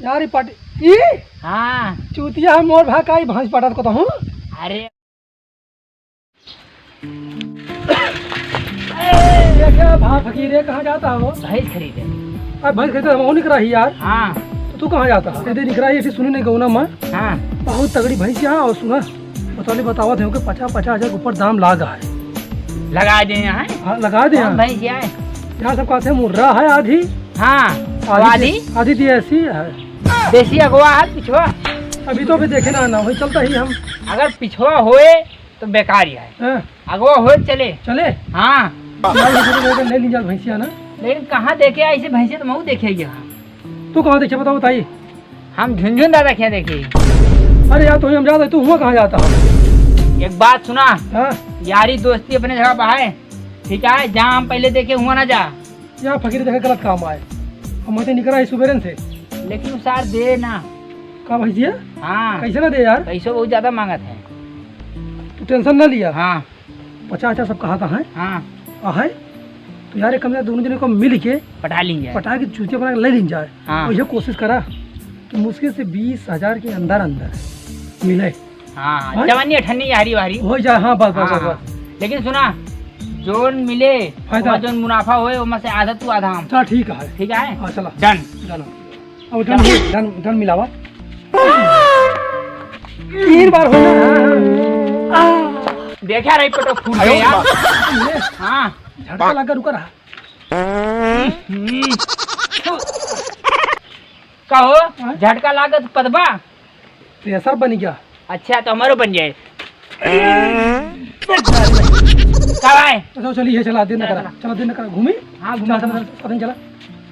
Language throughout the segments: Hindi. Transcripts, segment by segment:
यार पाटी हाँ चूतिया हम मोर भा काई भैंस पटात को तो हूँ। अरे ये क्या भा फकीरे कहाँ जाता हो? भैंस खरीदे। अब भैंस खरीदे हम नहीं करा ही यार। हाँ तो तू कहाँ जाता है? दे निकरा ये सुनी नहीं गौना माँ हाँ बहुत तगड़ी भैंस यहाँ और सुना बताने बतावत है कि 50-50 हजार के ऊपर दाम लागा है। लगा दे यहाँ। हाँ लगा दे यहाँ। भैंस यहाँ है। यहाँ सब कहते हैं मुर्रा है आधी हाँ आधी आधी देसी है। देसी अगवा है पिछवा। अभी तो अभी देखे ना वही चलता ही हम। अगर पिछवा होए तो बेकार ही है। हाँ, अगवा होए चले। चले हाँ ले लीजिए भैंसिया ना। लेकिन कहाँ देखे ऐसे भैंसे तो मऊ देखे यहाँ। तू कहाँ देखे बताओ बताइए। हम झुंझुन दादा क्या देखे। अरे यार तो हम जाता तू हुआ कहाँ जाता है? एक बात सुना हाँ यारी दोस्ती अपने जगह बहाए ठीक है। जहाँ हम पहले देखे हुआ ना जा। यहाँ फकीर देखे गलत काम आए हम तो निकला सुबेरन से। लेकिन उसार दे ना। का भैसिया हाँ कैसे ना दे यार? पैसों बहुत ज्यादा मांगत है। तू टेंशन ना लिया। हाँ 50 सब कहा था है हाँ है तो यार एक कम दोनों जने को मिल के पटा लीजिए। पटा के चूचे बना के ले ली जाए। हाँ और ये कोशिश करा कि मुश्किल से 20,000 के अंदर अंदर मिले। हाँ हाँ? जवानी अठन्नी यारी वारी हो जाए। हाँ बस बस हाँ, बस। लेकिन सुना जोन मिले फायदा। जोन मुनाफा होए उसमें से आधा तू आधा हम। चल ठीक है। ठीक है हाँ चला डन। चलो अब डन मिलावा 3 बार हो देखा रही पटो फूट गया यार। हाँ झटका लगा रुका रहा। कहो झटका लागत पदबा। प्रेशर बन गया। अच्छा तो हमारो बन जाए। कब आए? तो चलिए चला दिन करा चला दिन करा घूमी। हाँ चला घुमा चला चला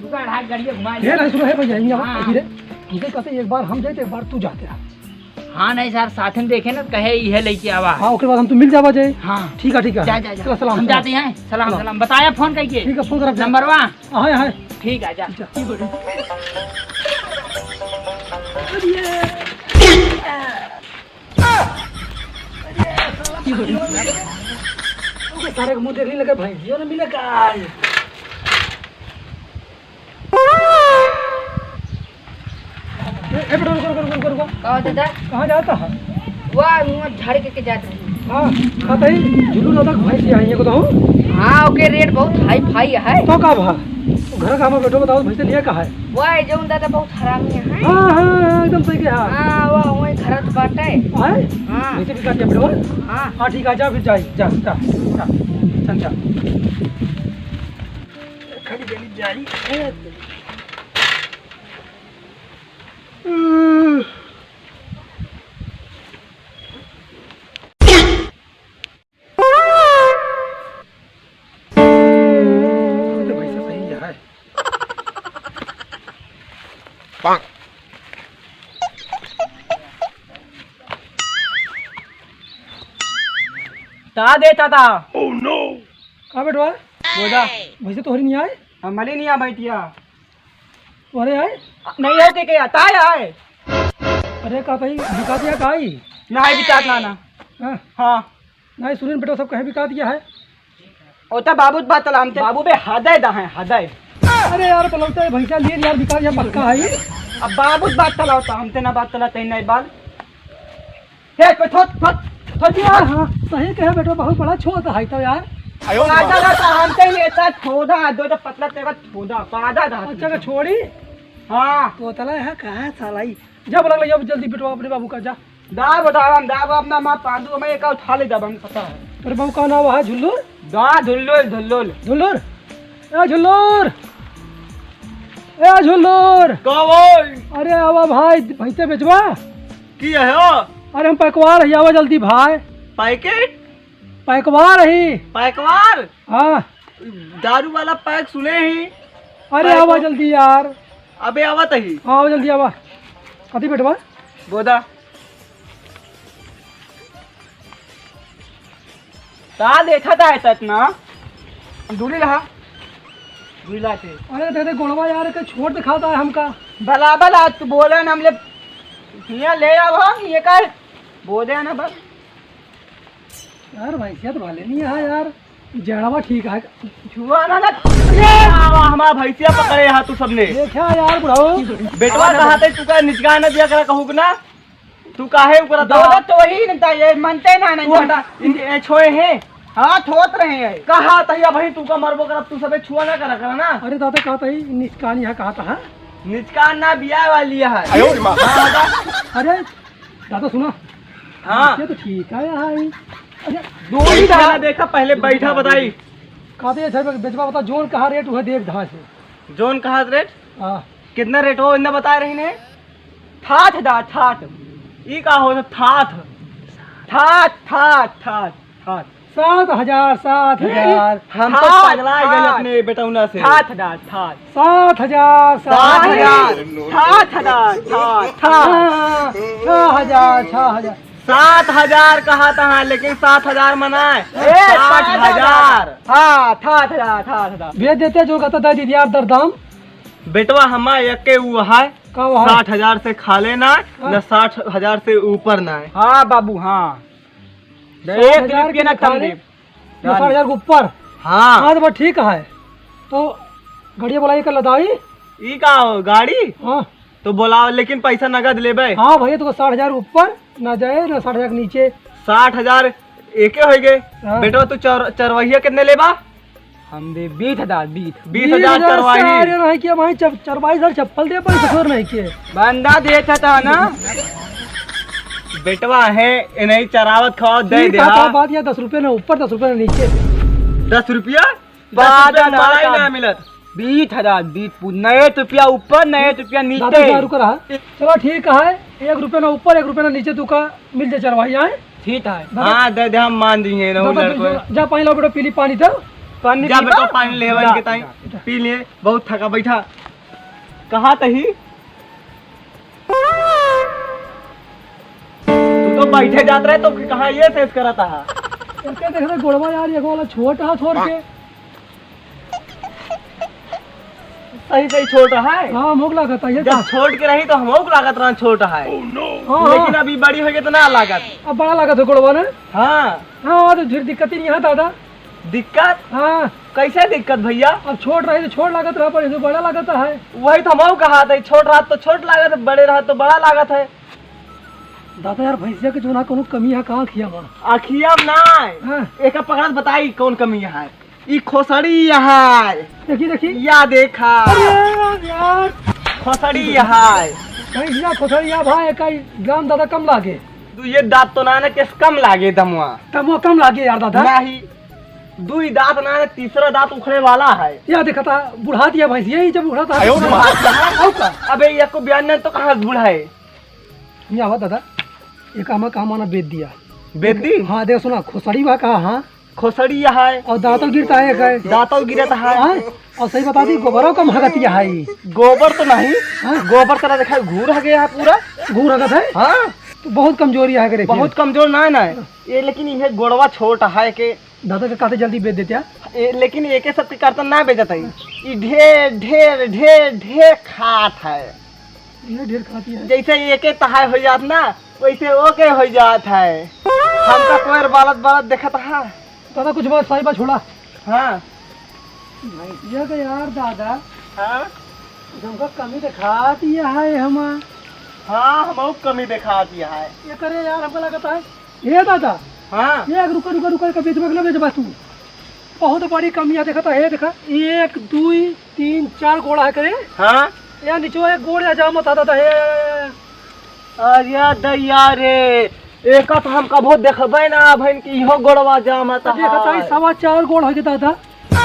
रुका ढाक गाड़ियाँ घुमा ये नहीं सुनो है भैया यहाँ हाँ। धीरे तुझे कहते एक बार हम जाए तो एक बार तू जाते रहा। हाँ नहीं सर साथ में देखे ना कहे यह लेके आवा। हाँ उसके बाद हम तो मिल जावा जाए। हाँ ठीक है जा चलो सलाम हम जाते हैं। सलाम सलाम बताया फोन करके। ठीक है फोन करा नंबर वहाँ हाँ हाँ ठीक है जा। सारे मुँह देखने लगे भाई जियो ना मिले का। रुको कहो दादा कहाँ जाता है? वाह मुँह झाड़ के जाते हैं। हाँ कहते झुलू दादा भाई से आई को तो हाँ ओके रेट बहुत हाई फाई है। तो का भा घर का हम बैठो बताओ भैसे लिया का है? वाह जो दादा बहुत हरामी है। हाँ हाँ एकदम सही है। हाँ वाह वही खरत बाटे। हाँ हाँ वैसे भी काटिया बैठो। हाँ हाँ ठीक है जा फिर जाए जा जा जा चल जा खड़ी गली जारी। पैसा सही है। ता देता था। कहाँ बैठवा बोला वैसे तो हरी नहीं आए। हमारे नहीं आ बैठिया। अरे आए नहीं होते क्या ताय आए। अरे का भाई बिका दिया का आई ना है बिचार ना। हाँ हाँ नहीं सुनील बेटा सब कहे बिका दिया है। ओता बाबू बात चला हमसे बाबू बे हदय दा है हदय। अरे यार पलौता है भैंसा लिए यार बिका दिया पक्का है। अब बाबू बात चला होता हमसे ना बात चला तेन नहीं बाल। हे पे थोत थोत थोत यार हाँ सही कहे बेटा बहुत बड़ा छोटा है तो यार। आजा ना हमसे लेता छोड़ा दो तो पतला तेरा छोड़ा पादा दा। अच्छा का छोड़ी हाँ तो तला है कहाँ सालाई जब लग जब जल्दी बेटवा अपने बाबू का जा। दा बताओ हम दा अपना मां पांडू में एक उठा ले दब हम पता है। तेरे बाबू का नाम है झुल्लूर। दा धुल्लुल धुल्लुल झुल्लूर ए झुल्लूर ए झुल्लूर कौन अरे आवा भाई भैंसे बेचवा की है हो। अरे हम पैकवा रही आवा जल्दी भाई पैकेट पैकवा रही। पैकवार हाँ दारू वाला पैक सुने ही। अरे आवा जल्दी यार। अबे आवत ही हाँ आवा जल्दी आवा कथी बेटवा बोदा ता देखा था ऐसा ना दूरी रहा दूरी लाते। अरे दे गोड़वा यार के छोड़ दिखाता है हमका। भला भला तू बोले ना हमले यहाँ ले आओ हम ये कर बोले ना बस यार भैंसिया तो भाले नहीं है यार। जड़वा ठीक है। छुआ ना ना हमारा भैंसिया पकड़े यहाँ तू सबने। देखा यार बुढ़ाओ बेटवा कहा थे तू का निचका न दिया करा कहू ना तू काहे ऊपर दौलत तो वही नहीं ये मनते ना नहीं छोए हैं। हाँ थोत रहे हैं कहा तहिया भाई तू का मरबो कर तू सबे छुआ ना करा ना। अरे दादा कहा था निचकान यहाँ कहा था। निचकान ना बिया वाली है। अरे दादा सुना हाँ ये तो ठीक है यहाँ। अरे दो ही दाना देखा पहले बैठा बताई कहते हैं बेचवा बता जोन कहा रेट वह देख धा से जोन कहा रेट हाँ कितना रेट हो इतना बता रही ने ठाठ दा ठाठ ई का हो ठाठ ठाठ ठाठ ठाठ ठाठ 7,000 हम तो पगला गए अपने बेटौना से। ठाठ दा ठाठ 7,000 ठाठ दा ठाठ ठाठ 6,000 7,000 कहा था लेकिन 7,000 मनाए 8,000। हाँ था भेज देते जो कहता दे दीजिए दर दाम। बेटवा हमा एक के वो है का वो है 60,000 से खाले ना न 60,000 से ऊपर ना। हाँ बाबू हाँ 60,000 के ना कम दे 60,000 के ऊपर। हाँ हाँ तो बस ठीक है तो गाड़िया बोलाई कर लदाई ई का हो गाड़ी। हाँ तो बोला लेकिन पैसा नगद लेबे। हाँ भैया तो 60,000 ऊपर ना जाए ना 60,000 के नीचे। 60,000 एके हो गए। हाँ। बेटवा तू चरवाहिया कितने लेबा। हम दे 20,000 20,000 चरवाही नहीं किया भाई चरवाही सर चप्पल दे पर सफर नहीं किए बंदा देता था ना। बेटवा है इन्हें चरावत खाओ दे दे। बात या 10 रुपये ना ऊपर 10 रुपये ना नीचे। 10 रुपया मलाई ना मिलत 20,000 नए रुपया ऊपर नए रुपया नीचे। रुक रहा चलो ठीक है 1 रुपये ना ऊपर 1 रुपये ना नीचे तू का मिल जाए चरवाही आए ठीक है। हाँ दे दे हम मान देंगे जा पानी लो बेटा पीली पानी तो पानी जा बेटा पानी ले के ताई पी लिए बहुत थका बैठा कहा तही तू तो बैठे जात रहे तो कहाँ ये सेस करा था। देख रहे गोड़वा यार ये वाला छोटा छोड़ के सही सही छोटा है। हाँ मोक लागत है जब छोड़ के रही तो हमको लागत रहा छोटा है। लेकिन अभी बड़ी हो गई तो ना लागत अब बड़ा लागत है गोड़वा ने। हाँ हाँ तो फिर दिक्कत ही नहीं है दादा। दिक्कत हाँ कैसे दिक्कत भैया। अब छोट रही तो छोट लागत रहा पर बड़ा लागत है। वही तो हम कहा था छोट रहा तो छोट लागत है बड़े रहा तो बड़ा लागत है। दादा यार भैंसिया के जो ना कोनो कमी है कहाँ खिया बा आखिया ना हाँ। एक पकड़त बताई कौन कमी है ई खोसड़ी यहाँ देखी देखी या देखा यार खोसड़ी यहाँ भैंसिया खोसड़िया भाई का ग्राम दादा कम लागे। तू ये दांत तो ना केस कम लागे दमुआ कम लागे यार दादा नहीं दुई दांत ना तीसरा दांत उखड़े वाला है। या देखा था बुढ़ा दिया भैंसिया ही जब बुढ़ा था अबे ये को बयान नहीं तो कहाँ बुढ़ा है नहीं आवा दादा एक हमें कहा माना बेच दिया बेदी। हाँ देख सुना खोसड़ी बा कहा हाँ खोसड़ी यहाँ है और दांतों गिरता है दांतों गिरता है। और सही बता दी गोबरों का महगतिया है गोबर तो नहीं गोबर तरह देखा घूर है गया पूरा घूर हगत है। हाँ तो बहुत कमजोरी है करे बहुत कमजोर ना है ना ये लेकिन ये गोड़वा छोटा है के दादा का कहते जल्दी बेच देते लेकिन एक सबके कर्तन ना बेचता है ये ढेर ढेर ढेर ढेर खात है ये ढेर खाती है जैसे एक तहाय हो जात ना वैसे ओके हो जात है। हमका कोई बालत देखा था दादा कुछ बात सारी बात छोड़ा। हाँ ये का यार दादा हाँ हमका कमी दिखाती है हम हाँ हम कमी दिखा दिया है ये करे यार हमको लगता है ये दादा हाँ ये रुका रुका रुका कभी तुम्हें बेच बस तू बहुत बड़ी कमियां देखा था। देखा 1 2 3 4 गोड़ा है करे। हाँ या नीचे एक गोड़ या जाम होता था अरे दैया रे एक तो हम कबो देखबे ना भैन की इहो गोड़वा जाम था। देखा था 4.25 गोड़ हो गया दादा।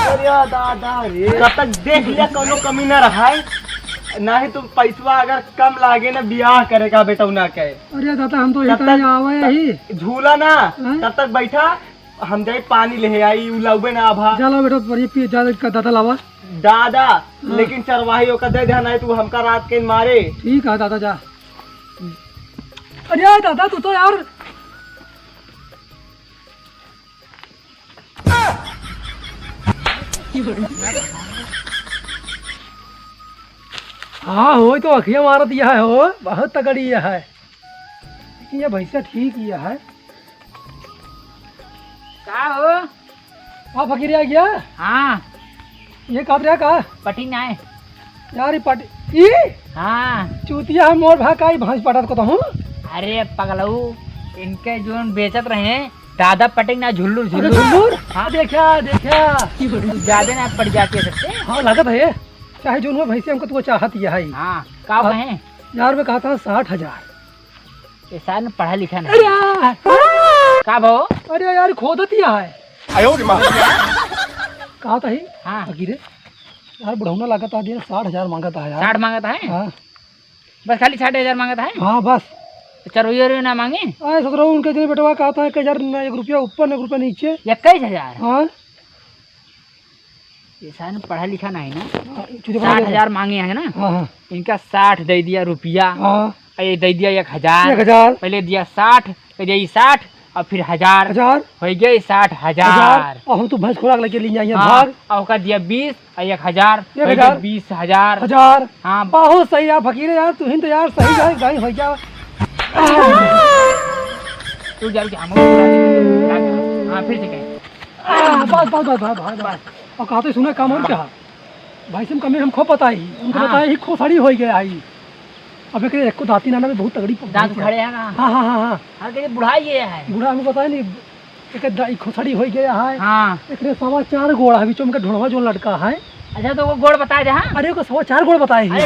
अरे दादा रे कब तक देख लिया कोनो कमी ना रहा है ना ही तुम पैसा अगर कम लागे ना ब्याह करेगा बेटा ना कहे। अरे दादा हम तो आवे ही झूला ना तब तक बैठा हम जाए पानी ले आई उलाउबे ना आभा चलो बेटा दादा लावा दादा लेकिन चरवाही का दे ध्यान है तू हमका रात के मारे। ठीक है दादा जा। अरे दादा तू तो यार हाँ हो तो अखियाँ मारत यह है हो बहुत तगड़ी यह है लेकिन ये भैंसा ठीक यह है का हो हाँ फकीर आ गया। हाँ ये कब रहा का पटी ना है। यार ये पट ई हाँ चूतिया हम मोर भाई का ही भैंस पटात को तो हूँ। अरे पगलऊ इनके जो बेचत रहे हैं दादा पटेंग ना झुल्लुर अरे झुल्लुर। झुल्लुर हाँ देखा देखा ज्यादा ना पड़ जाती है सबसे। हाँ लागत है चाहे जो उन्होंने भैंसे हमको तो चाहत यह है। हाँ का कहें यार मैं कहता हूँ 60,000। ये साल में पढ़ा लिखा अरे नहीं यार का भाव। अरे यार खोदत ही है कहा था ही। हाँ फकीरे यार बढ़ौना लागत आ दिया 60,000 मांगता है यार। 60 मांगता है हाँ बस खाली 60,000 मांगता है। हाँ बस चरोइयो ना मांगे आए सोच रहा हूँ उनके दिन बेटवा कहा था 1,000 1 रुपया ऊपर 1 रुपया नीचे। 21,000। हाँ ये साल में पढ़ा लिखा नहीं ना। चूतिया बना 60,000 मांगे हैं ना। हाँ हाँ इनका 60 दे दिया रुपया। हाँ ये दे दिया 1,000। 1,000 पहले दिया 60 फिर यही 60 और फिर 1,000 हो गए 60,000। और हम तो भैंस खोराक लेके ले जाइए हाँ, भाग और उसका दिया 20 और 1,000 हो गए 1,000 20,000। 1,000 हाँ बहुत सही यार फकीरे यार तू तो यार सही जाए गाई हो जा। तू जाओ कि हम हाँ फिर से कहें। बस बस बस बस बस बस और कहा तो सुना काम और क्या भाई से कमी हमको पता ही हमको हाँ। पता ही खोसड़ी हो गया आई। अब एक को दाती नाना में बहुत तगड़ी दांत खड़े हैं ना। हाँ हाँ हाँ हाँ हाँ कहते बुढ़ा ये है। बूढ़ा हमको पता है नहीं एक खोसड़ी हो गया है। हाँ एक 4.25 गोड़ है बीचों में ढोड़वा जो लड़का है। अच्छा तो वो गोड़ बता दे। हाँ अरे को 4.25 गोड़ बताए हैं।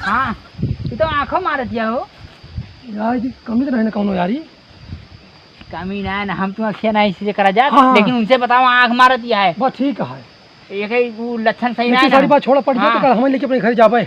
हाँ ये तो आँखों मार दिया हो। यार ये कमी तो नहीं ना कौनो यारी। कमी ना है ना हम तुम अखिया ना इसी से करा जा। हाँ। लेकिन उनसे बताओ आँख मार दिया है। बस ठीक है एक ही वो लक्षण सही ना सारी है ना। बात छोड़ा पड़ गया तो हाँ। कल हमें लेके अपने घर जाबे।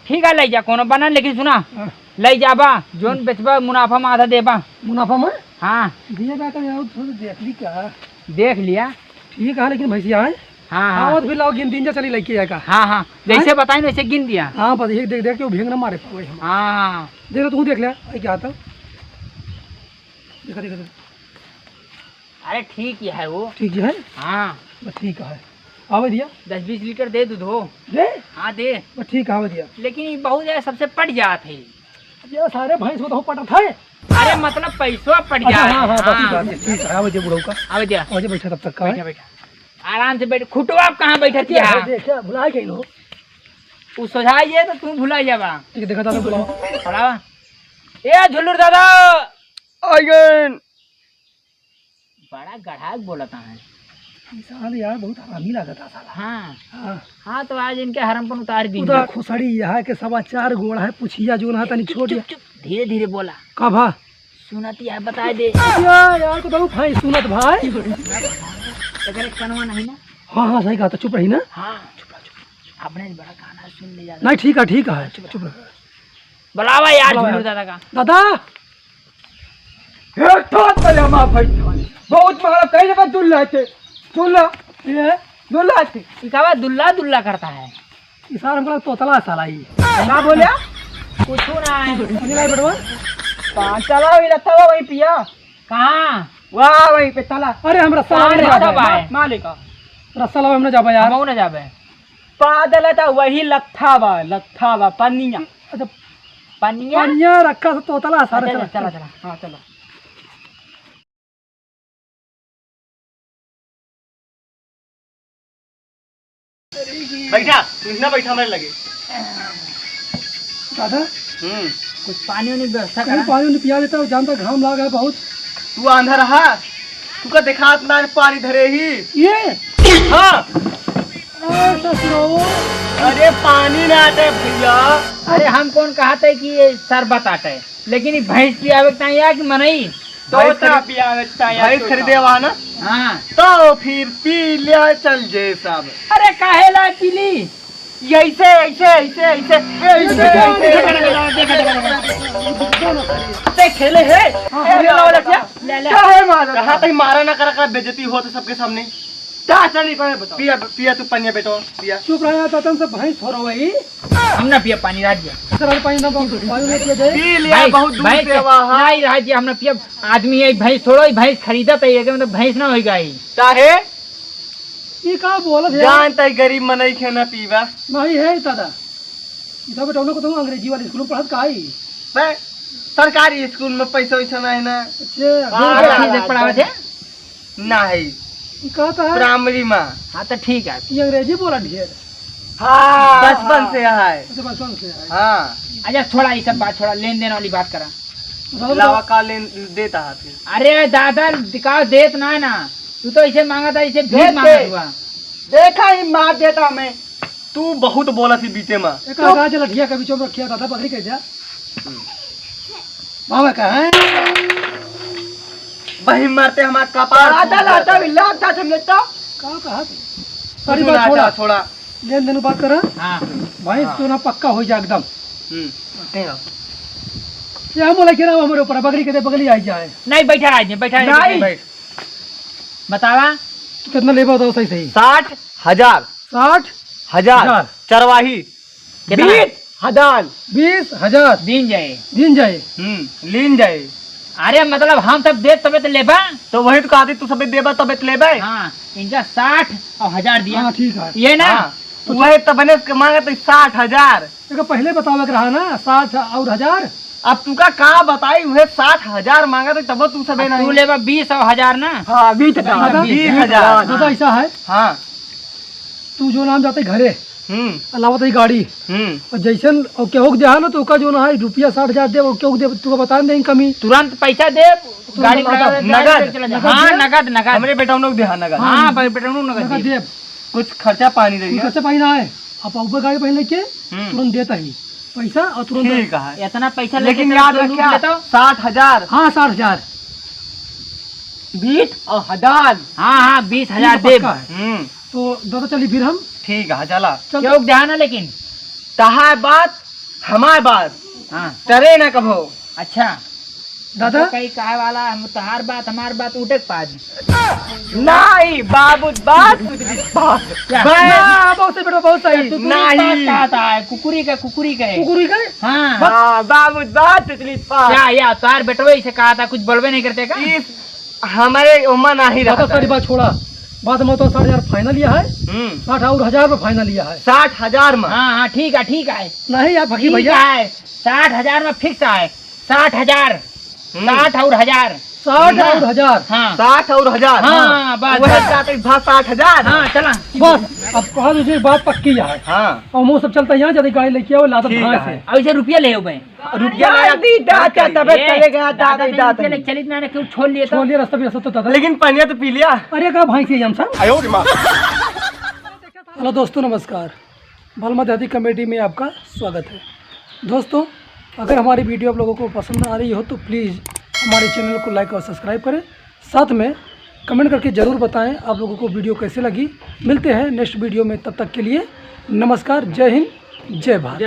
ठीक है ले जा कोनो बना लेकिन सुना हाँ। ले जाबा जोन बेचबा मुनाफा में आधा देबा। मुनाफा में हाँ दिए जाकर यार थोड़ा देख ली क्या। देख लिया। ठीक है लेकिन भैंसिया है। हाँ हाँ हाँ तो फिर लाओ गिन दिन जा चली लेके जाएगा। हाँ हाँ जैसे बताई वैसे गिन दिया। हाँ बस एक देख देख के वो भेंग ना मारे पावे हम। हाँ देख लो तू देख ले आई क्या आता देखा देखा देखा। अरे ठीक ही है वो। ठीक है हाँ बस ठीक है आवे दिया 10-20 लीटर दे दूध हो। दे हाँ दे बस ठीक है आवे दिया। लेकिन ये बहुत ज्यादा सबसे पट जात है। ये सारे भैंस को तो पटा था। अरे मतलब पैसवा पट अच्छा जात हाँ हाँ हाँ। बस ठीक है आवे दिया बुढ़ऊ का। आवे दिया आवे बैठा तब तक का बैठा बैठा आराम से बैठ। खुटवा आप कहाँ बैठा थिया। देखा भुला गई लो। उ सोझाइए तो तू भुला जाबा। ठीक है देखा दादा बुलाओ। खड़ा ए झुल्लुर दादा आइगन बड़ा गढ़ाक बोलता है। साल यार बहुत हरामी लागत है साला। हाँ हाँ हाँ तो आज इनके हरम पर उतार दी। उधर खुसड़ी यह के 4.25 गोड़ है पुछिया जो ना तनी छोड़ दिया। धीरे धीरे बोला का भा सुनती है बता दे। यार को तो भाई सुनत भाई। अगर कनवा नहीं ना। हाँ हाँ सही कहा था चुप रही ना। हाँ चुप रह चुप अपने बड़ा गाना सुन ले जा। नहीं ठीक है चुप रह। बुलावा यार बुलावा झुल्लुर यार। दादा का। दादा हे ठोत पले हम भाई बहुत मगला कई जगह दुल्ला थे दुल्ला ये दुल्ला थे। इकावा दुल्ला दुल्ला करता है। इसार हमको तोतला साला ही क्या बोलिया कुछ ना है। अभी नहीं बेटवा। चला वही रखा हुआ वही पिया कहाँ वाह वहीं पे चला। अरे हम रस्सा कहाँ लावे रस्सा जाबे। बा? मालिक रस्सा लावे हमने जाबे यार। हम ना जाबे। पादल था वही लत्था बा पनिया। अच्छा पनिया पानिया रखा से तोतला सारे चला चला चला चला। हाँ चलो बैठा इतना बैठा मेरे लगे। दादा कुछ पानी वानी व्यवस्था कहीं करा। पानी नहीं पिया देता जानता घाम लागा है बहुत। तू आंधा रहा तू का देखा ना पानी धरे ही। ये हाँ ससुरो अरे पानी ना आते भैया। अरे हम कौन कहते कि ये शरबत आटे लेकिन ये भैंस पियावे के ताई कि मनई। तो भैंस खरीदे वहाँ ना हाँ तो फिर पी लिया चल जे सब। अरे काहे ला पीली। ऐसे ऐसे ऐसे ऐसे ऐसे खेले है कहाँ तक मारा ना कर बेइज्जती हो तो सबके सामने। क्या चल पिया पिया तू पनिया बेटो पिया। चुप रहा ततन से भैंस थोड़ा वही हम ना पिया पानी राज दिया। सर पानी ना पानी नहीं पिया जाए। पी लिया बहुत दूर से वहाँ। नहीं रहा जी हमने पिया। आदमी है भैंस थोड़ा ही भैंस खरीदा था ये मतलब भैंस ना होई गई। काहे ये का बोलत है जानता है गरीब मनई खेना पीवा। नहीं है दादा इधर बेटा को तो अंग्रेजी वाले स्कूल में पढ़त का आई। सरकारी स्कूल में पैसा वैसा नहीं ना। अच्छा पढ़ावे थे नहीं कहता है प्राइमरी में। हाँ तो ठीक है। ये अंग्रेजी बोला ढेर। हाँ बचपन से है। अच्छा बचपन से है। हाँ अच्छा छोड़ा ये सब बात, छोड़ा लेन देन वाली बात करा। लावा का लेन देता है फिर। अरे दादा दिखाओ देत ना है ना, तू तो इसे मांगा था, इसे देते। भीख मांगा हुआ। देखा ही मार देता मैं। तू बहुत बोला थी बीते में। एक आगा जला ढिया कभी चोम रखिया दादा बकरी कह जा। मामा का है वही मारते हमारा कपार। आता लाता बिल्ला आता समझता। कहाँ कहा सारी बात छोड़ा छोड़ा। लेन देन बात करा हाँ भाई तो ना पक्का हो जा एकदम। नहीं ये हम बोला क्या हमारे ऊपर बकरी कहते बकरी आई जाए। नहीं बैठा आज बैठा नहीं। बतावा तो कितना लेबा बताओ सही सही। 60,000 60,000 चरवाही। कितना? 20,000 20,000 दिन जाए। दिन जाए। लीन जाए। अरे मतलब हम सब दे तबे तो लेबा। तो वही तो कहती तू सब देबा तबे तो लेबे। हाँ इनका 60 और 1000 दिया। हाँ ठीक है। ये ना हाँ, तो वही तो बने मांगे तो 60,000। देखो पहले बतावे के रहा ना 60 और 1000। अब तू का कहा बताई वह 60,000 मांगा तो तब तू सबे तू नहीं। लेबा 20 और 1000 ना। हाँ 20,000 दादा ऐसा है हाँ। तू जो नाम जाते घरे अलावा तो गाड़ी हम्म और जैसन और केहू के देहा ना तो ओका जो ना है रुपया 60,000 दे वो केहू दे तू बता दें कमी। तुरंत पैसा दे गाड़ी नगद। नगद। हाँ नगद नगद। हमरे बेटा लोग देहा नगद। हाँ बेटा नगद नगद दे। दे कुछ खर्चा पानी दे खर्चा पानी ना है अब ऊपर गाड़ी पहन लेके तुरंत देता ही पैसा और तुरंत ठीक है। इतना पैसा लेकिन लेके याद तो लूट रखिया लेता हूँ। 60,000 हाँ 60,000 20 और 1000। हाँ हाँ 20,000 दे। पक्का है। तो दादा चली फिर हम ठीक है चला। चल चौक ध्यान है लेकिन। तहार बात हमार बात हाँ करे ना कभो। अच्छा दादा कहीं कहे वाला हम तहार बात हमार बात उठे पाज। नहीं बाबू बात क्या? बहुत सही बेटा बहुत सही। नहीं। कहता है कुकुरी का है। कुकुरी का हाँ बाबू बात पास या तार बेटवे इसे कहा था कुछ बोलवे नहीं करते का। इस हमारे उम्र नहीं दादा रहा। सारी बात छोड़ा बात में तो 60,000 फाइनल लिया है 60 और 1000 में फाइनल लिया है। 60,000 में। हाँ हाँ ठीक है नहीं यार फकीर ठीक भैया है। 60,000 में फिक्स है। 60,000 60 और 1000। 60 और 1000 हाँ 60 और 1000। हाँ बस वही बस। जाते 60,000। हाँ चला बस अब कहा दूसरी बात पक्की है हाँ और मुँह सब चलता है यहाँ जब गाड़ी लेके आओ लादत ठीक भाई है। से अब इसे रुपया ले भाई। रुपया चलित मैंने क्यों छोड़ लिए तो। छोड़ लिया रास्ता भी रास्ता तो दादा। लेकिन पनिया तो पी लिया। अरे कहा भाई से हम सब। हेलो दोस्तों नमस्कार बलमा दादी कमेटी में आपका स्वागत है। दोस्तों अगर हमारी वीडियो आप लोगों को पसंद आ रही हो तो प्लीज़ हमारे चैनल को लाइक और सब्सक्राइब करें, साथ में कमेंट करके ज़रूर बताएं आप लोगों को वीडियो कैसे लगी। मिलते हैं नेक्स्ट वीडियो में, तब तक के लिए नमस्कार, जय हिंद, जय भारत।